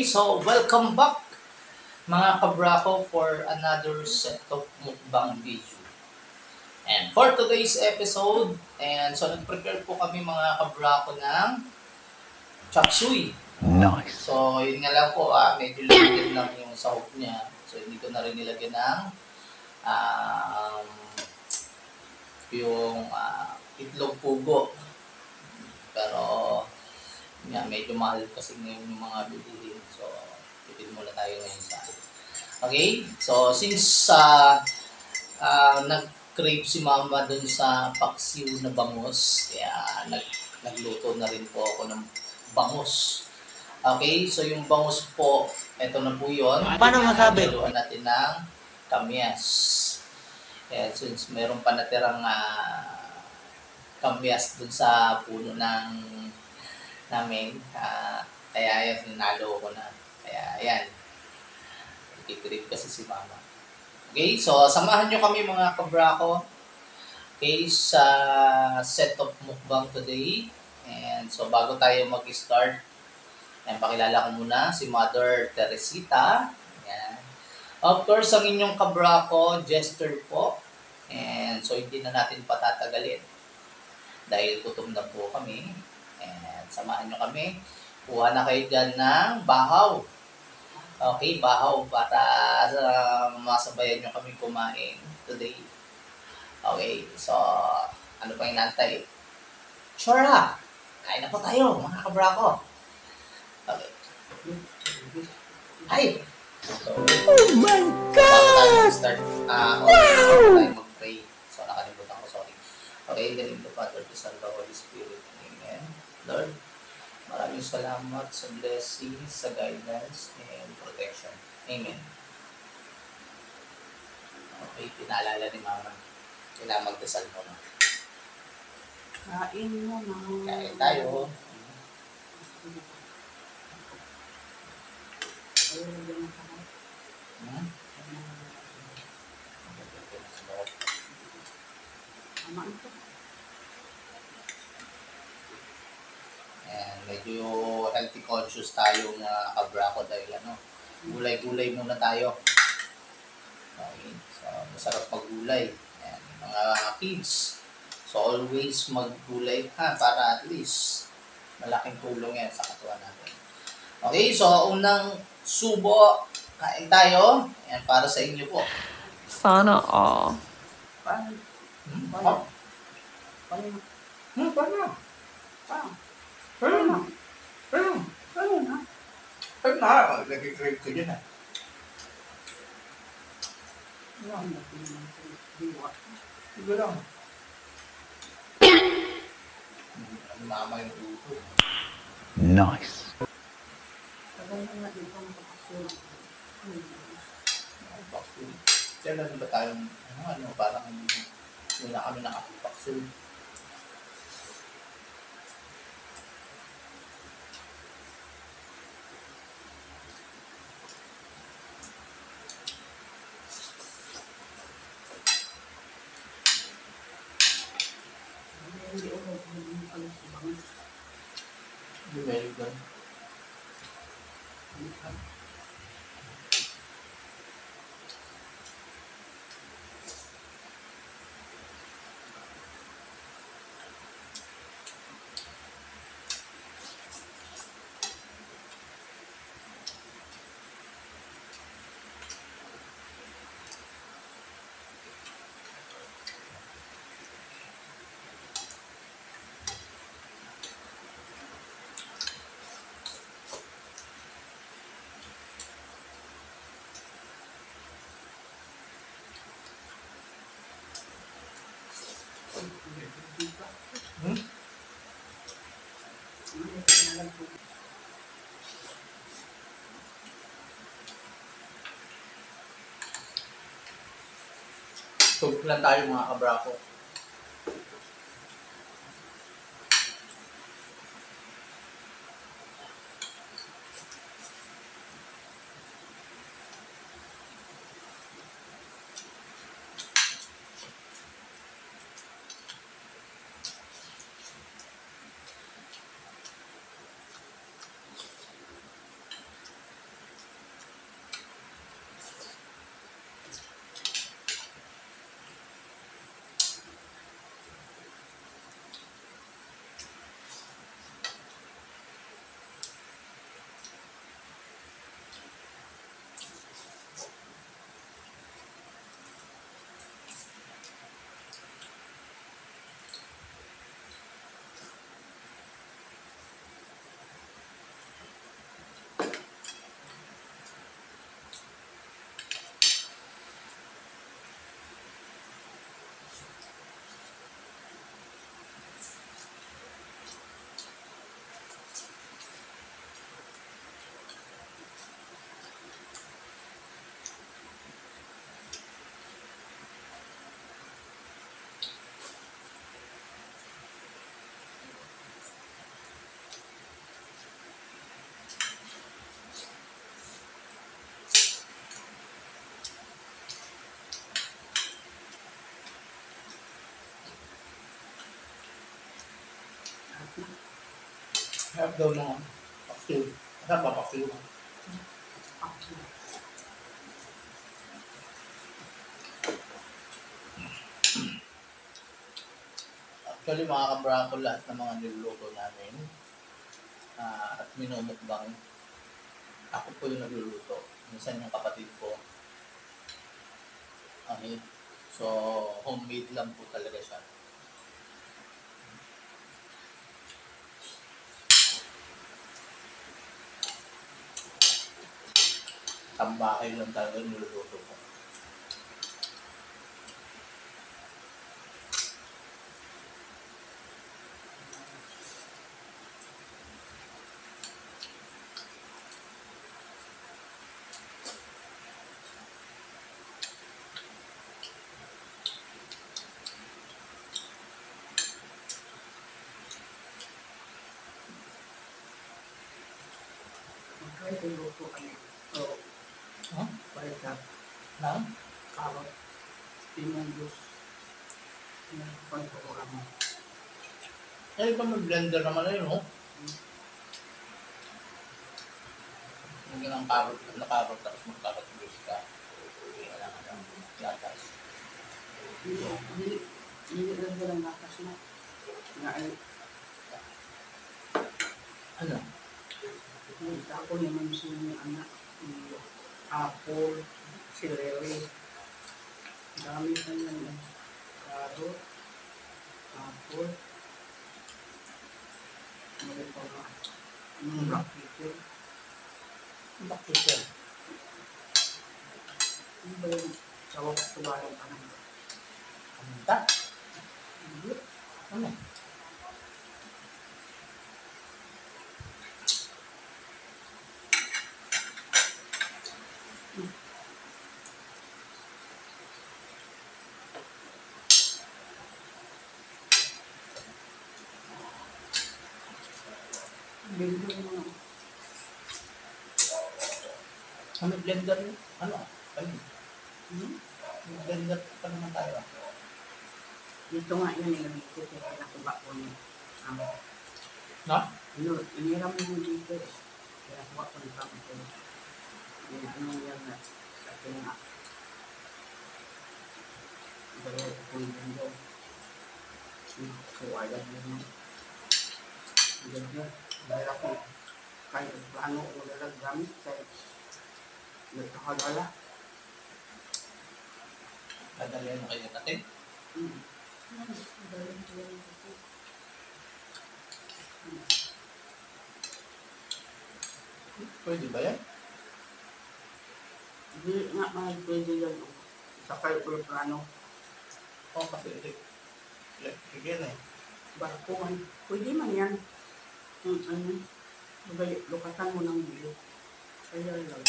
Okay, so welcome back mga kabrako for another set of mukbang video. And for today's episode, and so nag-prepare po kami mga kabrako ng chop suey. Nice. So yun nga lang po, medyo limited lang yung sahog niya. So hindi ko na rin nilagyan ng um, yung itlog pugo. Pero medyo mahal kasi ngayon yung mga bilihin. So tipid muna tayo ngayon sa okay? So, since nag-crave si mama dun sa paksiw na bangus, kaya nagluto na rin po ako ng bangus. Okay? So, yung bangus po, eto na po yun. Paano masabi? Haluan natin ng kamyas. Kaya since meron pa natirang kamyas dun sa puno namin, kaya yan, sinalo ko na. Kaya, ayan. Ikikrip kasi si mama. Okay, so samahan nyo kami mga kabrako. Okay, sa set of mukbang today. And so bago tayo mag-start, pakilala ko muna si Mother Teresita. Ayan. Of course, ang inyong kabrako, Jester po. And so hindi na natin patatagalin. Dahil gutom na po kami. And samahan nyo kami. Kuha na kayo dyan ng bahaw. Okay, bahaw para masabayan nyo kami kumain today. Okay, so ano pa inaantay? Sure ha! Kain na po tayo, mga kabrako. Okay. Ay! So, Oh my God! Start. Tayo mag-pray. So, nakalimutan ko, sorry. Okay, in the name of the Father, the Son, the Holy Spirit. Amen. Lord, maraming salamat sa blessing, sa guidance, and protection. Amen. Okay, pinaalala ni Mama. Kailangan magdasal mo na. Kain mo na. Kain tayo. Tama ito. And medyo healthy conscious tayo na kabrako dahil gulay-gulay muna tayo. Okay, so masarap maggulay. And mga kids, so always maggulay para at least malaking tulong yan sa katawan natin. Okay, so unang subo, kain tayo. Ayan, para sa inyo po. Sana all. Paano? Paano? Paano? Paano? Paano? Paano? Paano? Paano na? Paano? Nag-crave ko dyan Wala na diwa. Sige lang. Mama yung uso. Nice. Tagal na nga dito ang kapasulat. Kailan ba tayong, parang hindi na kami nakapagpaksul. Hindi ako alas sa bangas. Very good. Tug lang tayo mga kabrako. na. Harap daw ng paksiw. Harap ba paksiw? Ako. Actually, mga kabrako, lahat ng mga niluluto namin at minumukbang, ako po yung nagluluto. Minsan yung kapatid ko. Okay. So, homemade lang po talaga siya. Tambahay lang talaga yung niluluto ko. Magkaya tinuto kami. Oo. Huh? Balikat. Nang? Karot. Pinundos. Pinundos ko kami. Eh, iba may blender naman na yun, no? Yung ng carrot, tapos magkakatubos ka. Kaya lang, gatas. Hindi lang ko lang lakas na. Na ay, Ano? nakita ko naman siya yung anak. Yung apple, celery. Dami pa yan. Karot, apple. Ano pa nga? Yung black pepper. Bakit yun? Ano ba yung sawak tubalan pa naman? Kamta? Hindi. Ano? Blender mo na. Ano blender? Ano? Ano? Hmm? May blender pa naman tayo. Dito nga yan nilagay ko kaya pinakuha ko niya. No? Iniram mo dito. Kaya kuha ko ng kami ko. Yung ano yan na sa tinga. Dalawa ko yung ganda. So, alam mo yun. Ganda. Dahil ako, kahit plano ko nalang gamit, kahit nagkakagala. Dadalhin mo kayo natin. Pwede ba yan? Hindi nga pwede yan. Sakay ko yung plano. Oo, kasi electric yan eh. Barkuhan. Pwede man yan. Ano? Lukatan mo ng bilo. Kaya lang.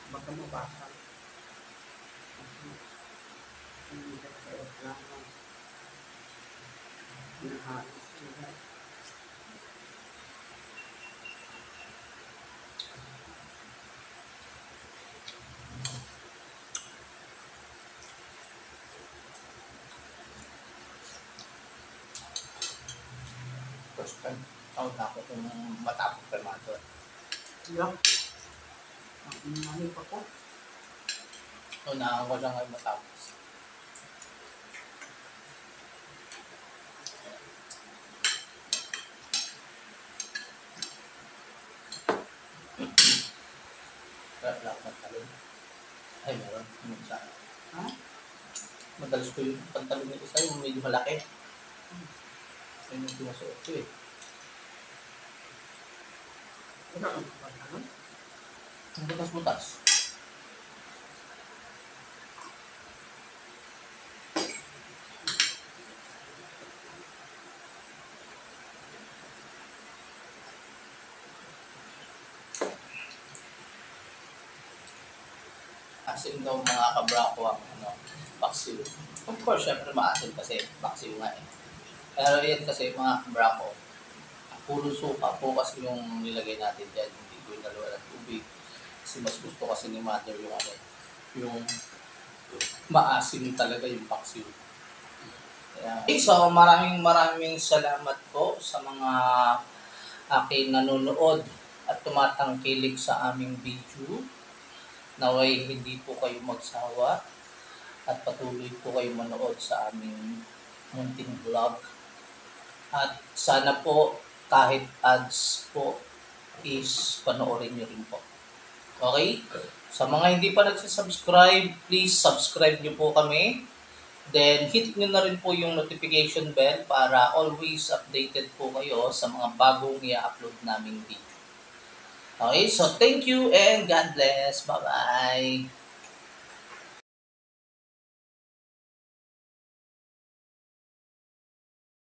Baka mabasa. Hindi ka sa aeroplano. Nahalis sila. First time, out na ako kung matapos pa naman ito. Yeah. Ang inahin pa ko. Unahan ko lang ay matapos. Kaya lang pantalon. Ay, meron. Minsan. Ha? Madalas ko yung pantalon nito sa'yo, yung medyo malaki. Ayun yung pinasuot ko eh. Wala ang pantalon. Ang butas-butas. Asin daw mga kabrako ang paksiw. Of course, syempre maasin kasi paksiw nga eh. Pero yan kasi mga kabrako, puro suka po kasi yung nilagay natin dyan. Hindi ko inaluan ng tubig. Kasi mas gusto kasi ni mother yung yung maasim talaga yung paksiw. Okay, so maraming salamat po sa mga aking nanonood at tumatangkilik sa aming video. Naway hindi po kayo magsawa at patuloy po kayo manood sa aming munting vlog. At sana po kahit ads po is panoorin nyo rin po. Okay? Sa mga hindi pa nagsasubscribe, please subscribe nyo po kami. Then hit nyo na rin po yung notification bell para always updated po kayo sa mga bagong i-upload naming video. Okay, so thank you and God bless. Bye-bye.